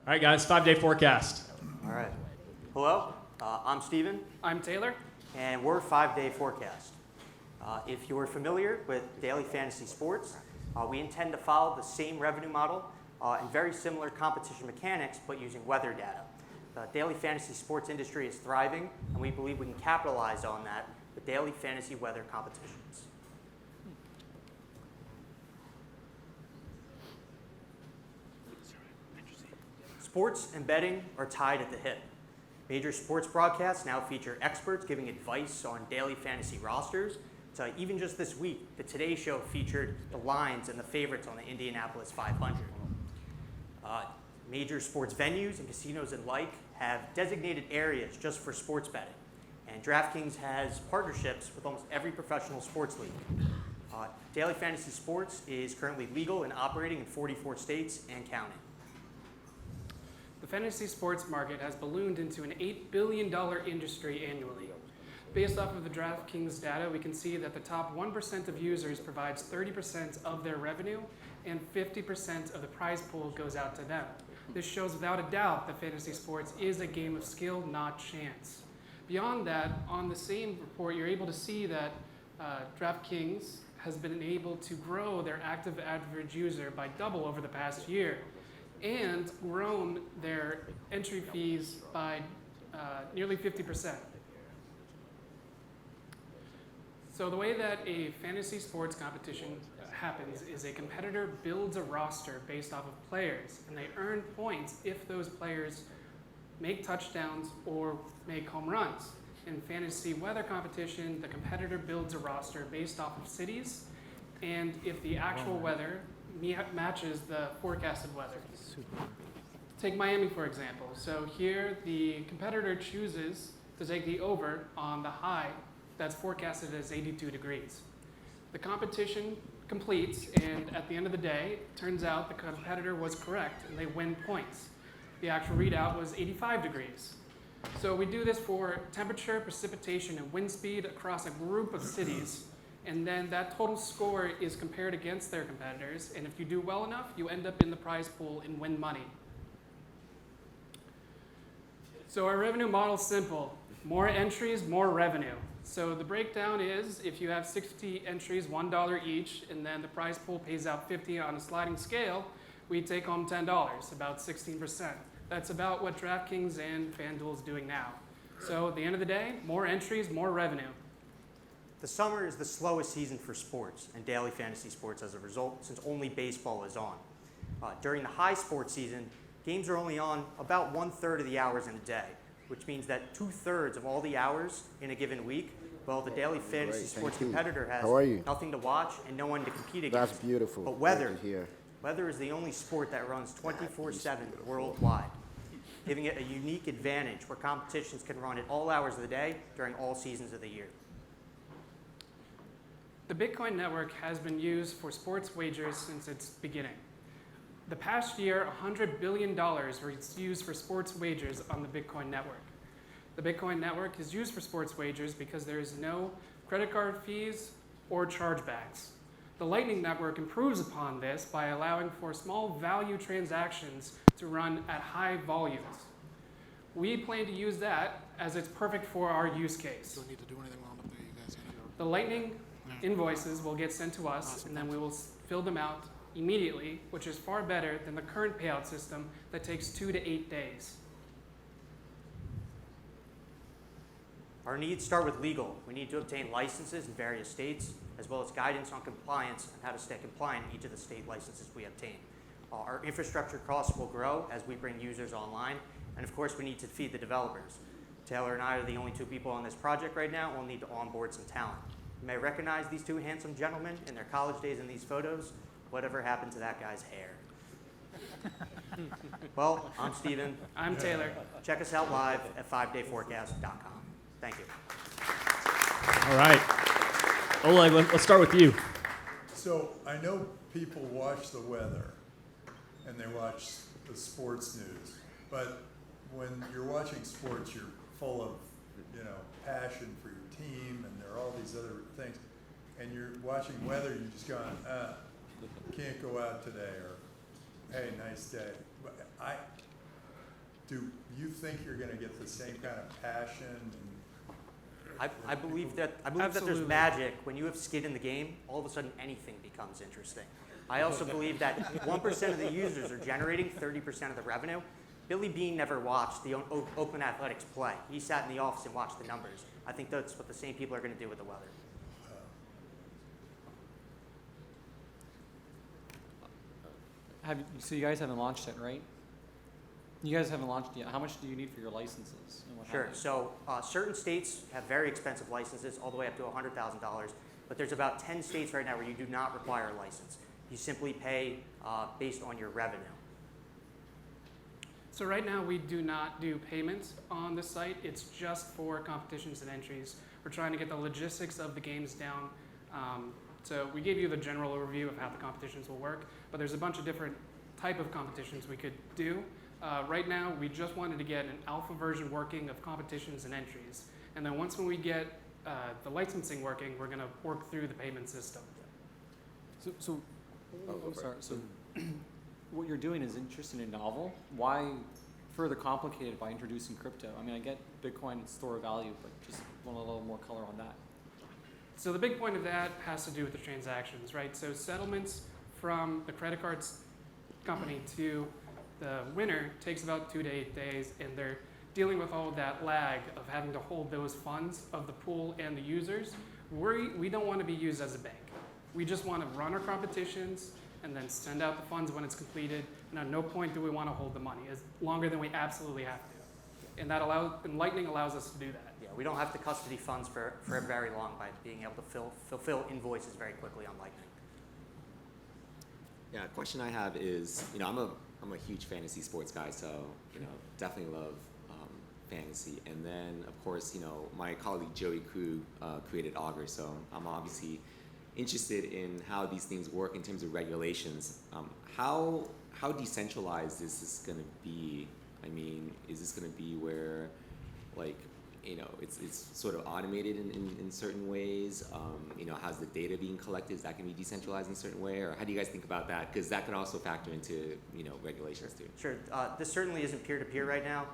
All right, guys, 5-day forecast. All right. Hello, I'm Steven. I'm Taylor. And we're 5-day forecast. If you're familiar with daily fantasy sports, we intend to follow the same revenue model and very similar competition mechanics, but using weather data. The daily fantasy sports industry is thriving, and we believe we can capitalize on that with daily fantasy weather competitions. Sports and betting are tied at the hip. Major sports broadcasts now feature experts giving advice on daily fantasy rosters. So even just this week, the Today Show featured the lines and the favorites on the Indianapolis 500. Major sports venues and casinos and like have designated areas just for sports betting. And DraftKings has partnerships with almost every professional sports league. Daily fantasy sports is currently legal and operating in 44 states and counting. The fantasy sports market has ballooned into an $8 billion industry annually. Based off of the DraftKings data, we can see that the top 1% of users provides 30% of their revenue, and 50% of the prize pool goes out to them. This shows without a doubt that fantasy sports is a game of skill, not chance. Beyond that, on the same report, you're able to see that DraftKings has been able to grow their active average user by double over the past year, and grown their entry fees by nearly 50%. So the way that a fantasy sports competition happens is a competitor builds a roster based off of players, and they earn points if those players make touchdowns or make home runs. In fantasy weather competition, the competitor builds a roster based off of cities, and if the actual weather matches the forecasted weather. Take Miami, for example. So here, the competitor chooses to take the over on the high that's forecasted as 82 degrees. The competition completes, and at the end of the day, it turns out the competitor was correct, and they win points. The actual readout was 85 degrees. So we do this for temperature, precipitation, and wind speed across a group of cities, and then that total score is compared against their competitors, and if you do well enough, you end up in the prize pool and win money. So our revenue model is simple. More entries, more revenue. So the breakdown is, if you have 60 entries, $1 each, and then the prize pool pays out 50 on a sliding scale, we take home $10, about 16%. That's about what DraftKings and FanDuel is doing now. So at the end of the day, more entries, more revenue. The summer is the slowest season for sports and daily fantasy sports as a result, since only baseball is on. During the high sports season, games are only on about 1/3 of the hours in a day, which means that 2/3 of all the hours in a given week, well, the daily fantasy sports competitor has nothing to watch and no one to compete against. That's beautiful. But weather is the only sport that runs 24/7 worldwide, giving it a unique advantage where competitions can run at all hours of the day during all seasons of the year. The Bitcoin network has been used for sports wagers since its beginning. The past year, $100 billion were used for sports wagers on the Bitcoin network. The Bitcoin network is used for sports wagers because there is no credit card fees or chargebacks. The Lightning Network improves upon this by allowing for small value transactions to run at high volumes. We plan to use that as it's perfect for our use case. Don't need to do anything while I'm up there, you guys. The Lightning invoices will get sent to us, and then we will fill them out immediately, which is far better than the current payout system that takes 2 to 8 days. Our needs start with legal. We need to obtain licenses in various states, as well as guidance on compliance and how to stay compliant in each of the state licenses we obtain. Our infrastructure costs will grow as we bring users online, and of course we need to feed the developers. Taylor and I are the only two people on this project right now. We'll need to onboard some talent. You may recognize these two handsome gentlemen in their college days in these photos. Whatever happened to that guy's hair? Well, I'm Steven. I'm Taylor. Check us out live at 5day4cast.com. Thank you. All right. Oleg, let's start with you. So I know people watch the weather and they watch the sports news, but when you're watching sports, you're full of, passion for your team, and there are all these other things. And you're watching weather, you're just going, can't go out today, or hey, nice day. But do you think you're going to get the same kind of passion? And I believe that there's Absolutely. magic when you have skin in the game. All of a sudden, anything becomes interesting. I also believe that 1% of the users are generating 30% of the revenue. Billy Beane never watched the Oakland Athletics play. He sat in the office and watched the numbers. I think that's what the same people are going to do with the weather. So you guys haven't launched it, right? You guys haven't launched yet. How much do you need for your licenses? And what Sure. have you? So certain states have very expensive licenses, all the way up to $100,000. But there's about 10 states right now where you do not require a license. You simply pay based on your revenue. So right now we do not do payments on the site. It's just for competitions and entries. We're trying to get the logistics of the games down. So we gave you the general overview of how the competitions will work, but there's a bunch of different type of competitions we could do. Right now, we just wanted to get an alpha version working of competitions and entries. And then once when we get the licensing working, we're going to work through the payment system. So I'm sorry. So what you're doing is interesting and novel. Why further complicated by introducing crypto? I mean, I get Bitcoin store of value, but just want a little more color on that. So the big point of that has to do with the transactions, right? So settlements from the credit cards company to the winner takes about 2 to 8 days, and they're dealing with all of that lag of having to hold those funds of the pool and the users. We don't want to be used as a bank. We just want to run our competitions and then send out the funds when it's completed. And at no point do we want to hold the money as longer than we absolutely have to. And Lightning allows us to do that. Yeah, we don't have to custody funds for very long by being able to fulfill invoices very quickly on Lightning. Yeah, a question I have is, I'm a huge fantasy sports guy, so definitely love fantasy. And then of course, my colleague Joey Krug created Augur, so I'm obviously interested in how these things work in terms of regulations. How decentralized is this going to be? I mean, is this going to be where, it's sort of automated in certain ways? How's the data being collected? Is that going to be decentralized in a certain way? Or how do you guys think about that? Because that could also factor into, regulations too. Sure. This certainly isn't peer-to-peer right now.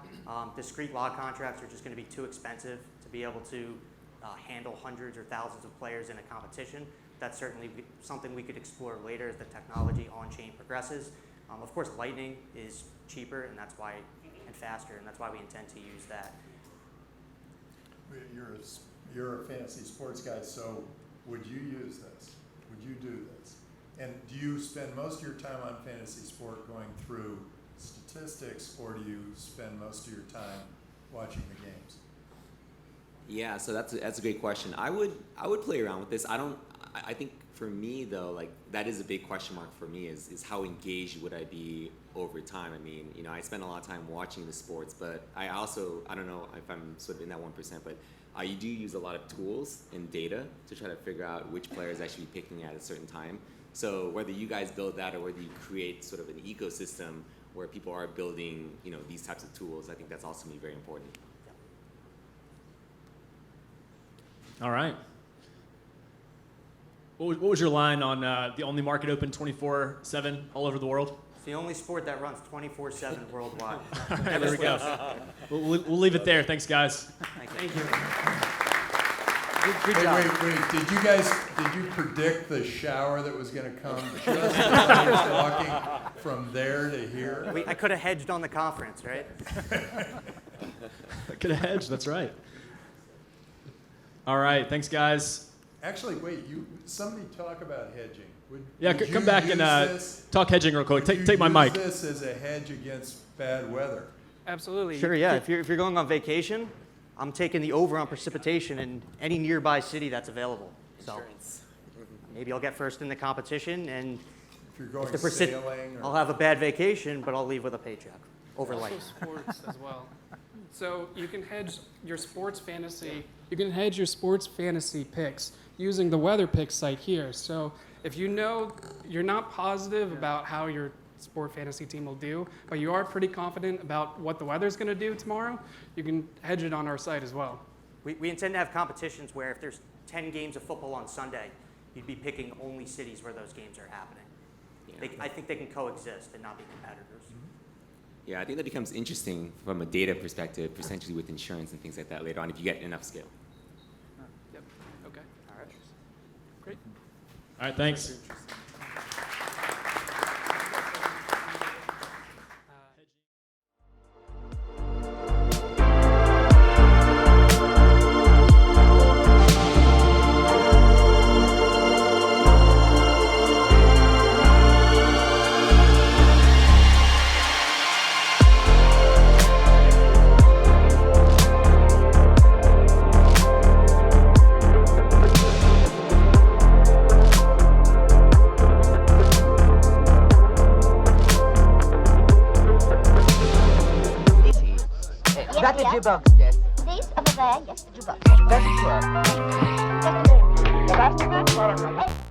Discrete log contracts are just going to be too expensive to be able to handle hundreds or thousands of players in a competition. That's certainly something we could explore later as the technology on-chain progresses. Of course, Lightning is cheaper, and faster, and that's why we intend to use that. You're a fantasy sports guy, so would you use this? Would you do this? And do you spend most of your time on fantasy sport going through statistics, or do you spend most of your time watching the games? Yeah, so that's a great question. I would play around with this. I think for me though, that is a big question mark for me is how engaged would I be over time. I mean, I spend a lot of time watching the sports, but I don't know if I'm sort of in that 1%, but I do use a lot of tools and data to try to figure out which players I should be picking at a certain time. So whether you guys build that or whether you create sort of an ecosystem where people are building, these types of tools, I think that's also very important. All right. What was your line on the only market open 24/7 all over the world? It's the only sport that runs 24/7 worldwide. All right, there we go. We'll leave it there. Thanks, guys. Thank you. Good job. Wait, did you predict the shower that was going to come just as I was walking from there to here? I could have hedged on the conference, right? Could have hedged. That's right. All right. Thanks, guys. Actually, wait, somebody talk about hedging. Yeah, Would come you back use and this? talk hedging real quick. Would you Take my mic. use this as a hedge against bad weather? Absolutely. Sure, yeah. If you're going on vacation, I'm taking the over on precipitation in any nearby city that's available. So maybe I'll get first in the competition, and If you're going if the sailing? I'll have a bad vacation, but I'll leave with a paycheck. Over Also Lightning. sports as well. So you can hedge your sports fantasy. You can hedge your sports fantasy picks using the weather pick site here. So if you're not positive about how your sport fantasy team will do, but you are pretty confident about what the weather's going to do tomorrow, you can hedge it on our site as well. We intend to have competitions where if there's 10 games of football on Sunday, you'd be picking only cities where those games are happening. Yeah. I think they can coexist and not be competitors. Yeah, I think that becomes interesting from a data perspective, potentially with insurance and things like that later on, if you get enough scale. Yep. Okay. All right. Great. All right, thanks. That's a jukebox, yes. This over there, yes, the jukebox. That's a truck. Just a minute. The last of it?